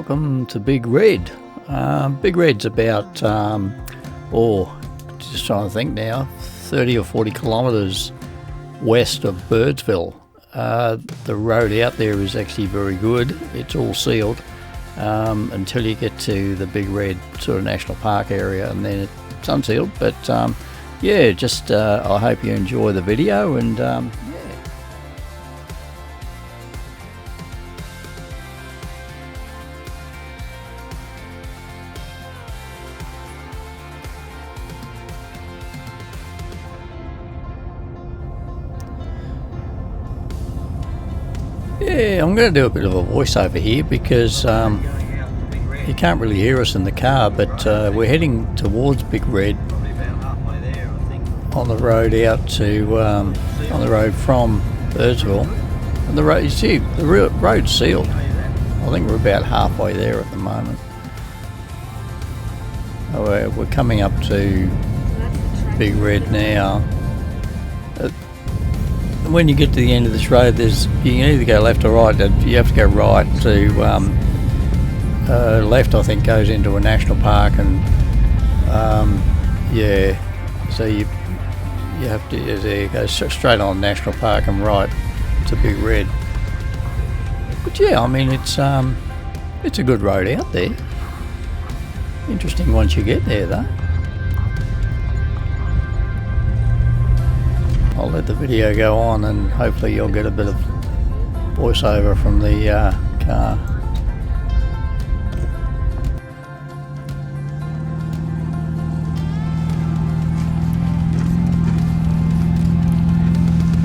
welcome to Big Red. Big Red's about, just trying to think now, 30 or 40 kilometres west of Birdsville. The road out there is actually very good. It's all sealed until you get to the Big Red sort of national park area, and then it's unsealed. But I hope you enjoy the video, and I'm going to do a bit of a voiceover here because you can't really hear us in the car, but we're heading towards Big Red on the road out to on the road from Birdsville, and the road, you see, the road's sealed. I think we're about halfway there at the moment. We're coming up to Big Red now. When you get to the end of this road, you can either go left or right. You have to go right to left. I think goes into a national park, and so you have to go straight on national park and right to Big Red. But yeah, I mean it's a good road out there. Interesting once you get there, though. I'll let the video go on, and hopefully you'll get a bit of voiceover from the car.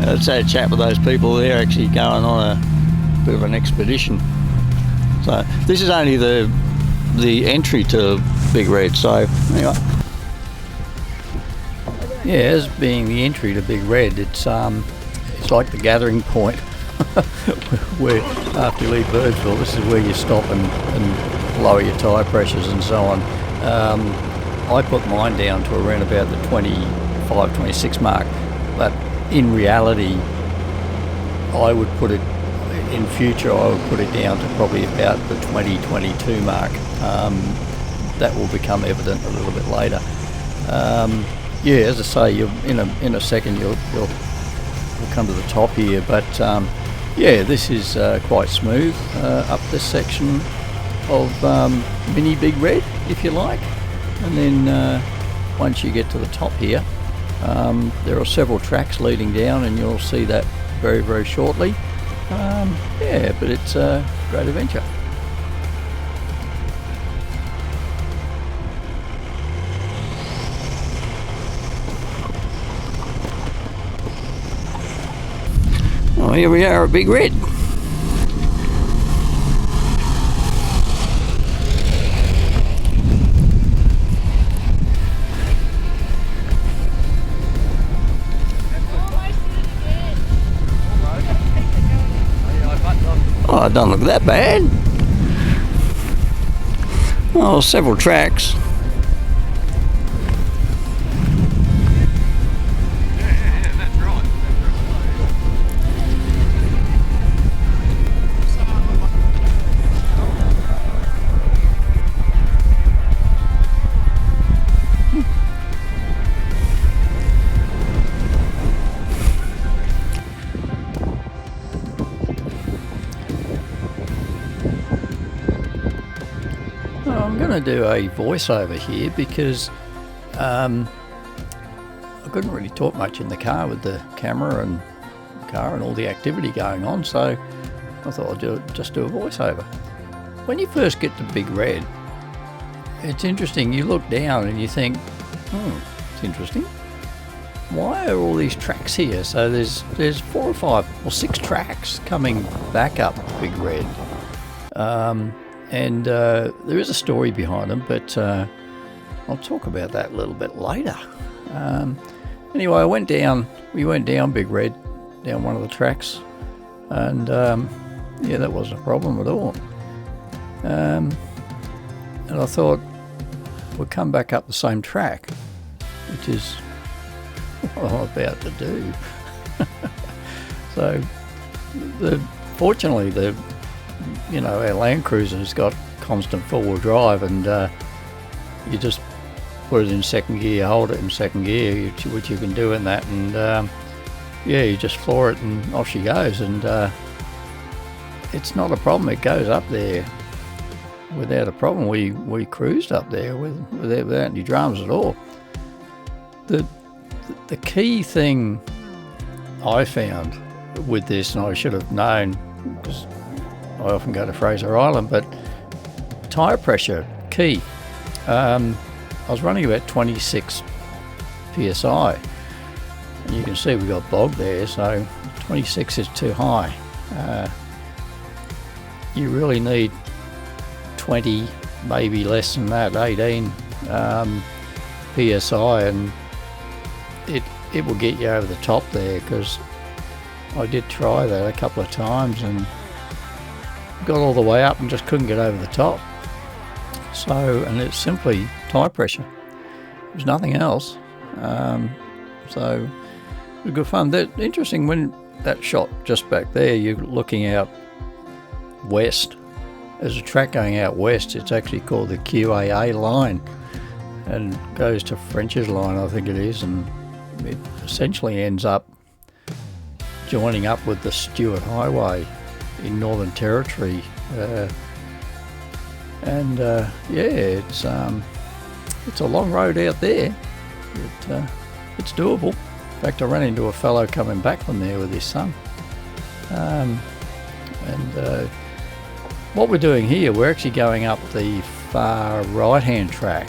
Let's have a chat with those people. They're actually going on a bit of an expedition. So this is only the entry to Big Red. So anyway. Yeah, as being the entry to Big Red, it's like the gathering point where after you leave Birdsville, this is where you stop and lower your tyre pressures and so on. I put mine down to around about the 25, 26 mark, but in reality, I would put it, in future, I would put it down to probably about the 20, 22 mark. That will become evident a little bit later. Yeah, as I say, you'll, in a second you'll come to the top here, but yeah, this is quite smooth up this section of mini Big Red, if you like, and then once you get to the top here, there are several tracks leading down, and you'll see that very, very shortly. Yeah, but it's a great adventure. Well, here we are at Big Red. Oh, it doesn't look that bad. Oh, several tracks. I'm going to do a voiceover here because I couldn't really talk much in the car with the camera and all the activity going on, so I thought I'd just do a voiceover. When you first get to Big Red, it's interesting. You look down and you think, it's interesting. Why are all these tracks here? So there's 4 or 5 or 6 tracks coming back up Big Red. And there is a story behind them, but I'll talk about that a little bit later. Anyway, we went down Big Red, down one of the tracks, and yeah, that wasn't a problem at all. And I thought we'll come back up the same track, which is what I'm about to do. So fortunately our Land Cruiser's got constant four-wheel drive, and you just put it in second gear, hold it in second gear, which you can do in that, and yeah, you just floor it and off she goes, and it's not a problem. It goes up there without a problem. We cruised up there without any dramas at all. The key thing I found with this, and I should have known because I often go to Fraser Island, but tyre pressure, key. I was running about 26 psi, and you can see we got bog there, so 26 is too high. You really need 20, maybe less than that, 18 psi, and it will get you over the top there, because I did try that a couple of times and got all the way up and just couldn't get over the top. So, and it's simply tyre pressure. There's nothing else. So it was good fun. That interesting, when that shot just back there, you're looking out west. There's a track going out west. It's actually called the QAA line and goes to French's line, I think it is, and it essentially ends up joining up with the Stuart Highway in Northern Territory, and yeah, it's a long road out there. It's doable. In fact, I ran into a fellow coming back from there with his son, and what we're doing here, we're actually going up the far right hand track,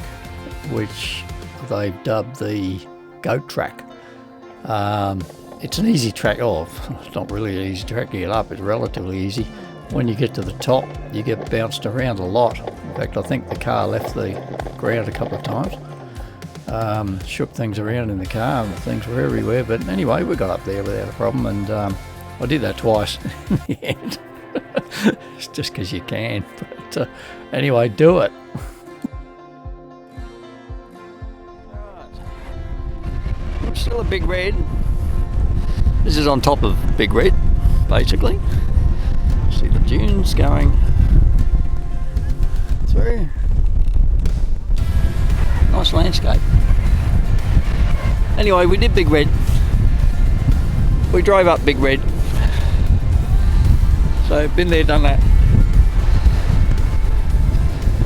which they've dubbed the goat track. It's an easy track. Oh, it's not really an easy track to get up. It's relatively easy. When you get to the top, you get bounced around a lot. In fact, I think the car left the ground a couple of times. Shook things around in the car and things were everywhere. But anyway, we got up there without a problem, and I did that twice in the end. It's just because you can. But anyway, do it. Still a Big Red. This is on top of Big Red, basically. See the dunes going through. Nice landscape. Anyway, we did Big Red. We drove up Big Red. So, been there, done that.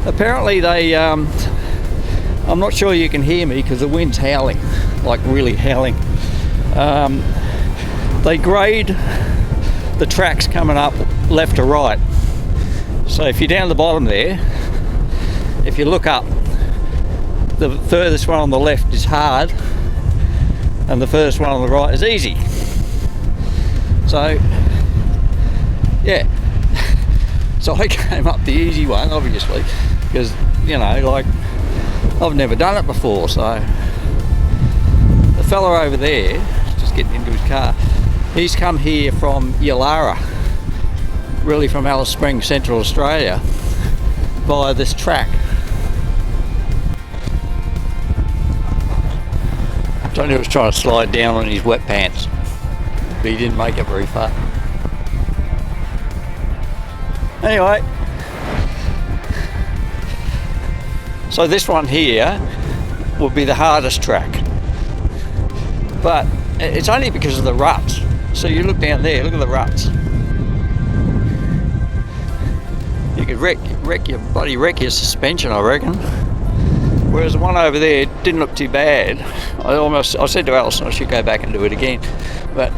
Apparently they, I'm not sure you can hear me because the wind's howling, like really howling. They grade the tracks coming up left to right. So if you're down the bottom there, if you look up, the furthest one on the left is hard and the furthest one on the right is easy. So yeah, so I came up the easy one, obviously, because, you know, like, I've never done it before. So the fella over there, just getting into his car, he's come here from Yalara, really from Alice Springs, Central Australia, via this track. Tony was trying to slide down on his wet pants, but he didn't make it very far. Anyway, so this one here will be the hardest track, but it's only because of the ruts. So you look down there, look at the ruts. You could wreck your suspension, I reckon. Whereas the one over there didn't look too bad. I said to Alison I should go back and do it again, but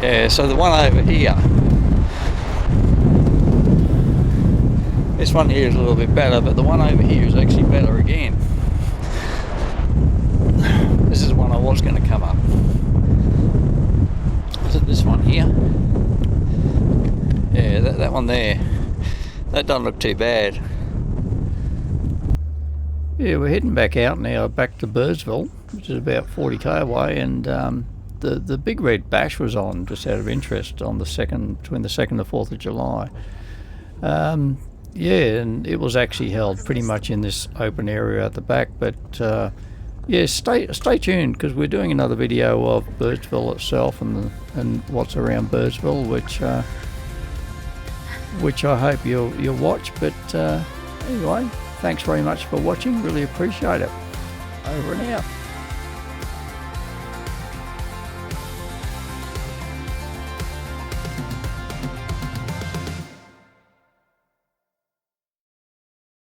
yeah. So the one over here, this one here is a little bit better, but the one over here is actually better again. This is the one I was going to come up. Is it this one here? Yeah, that one there. That doesn't look too bad. Yeah, we're heading back out now, back to Birdsville, which is about 40k away, and the Big Red Bash was on, just out of interest, on the 2nd, between the 2nd and 4th of July. Yeah, and it was actually held pretty much in this open area at the back, but yeah, stay tuned, because we're doing another video of Birdsville itself and what's around Birdsville, which which I hope you'll watch. But anyway, thanks very much for watching. Really appreciate it. Over and out.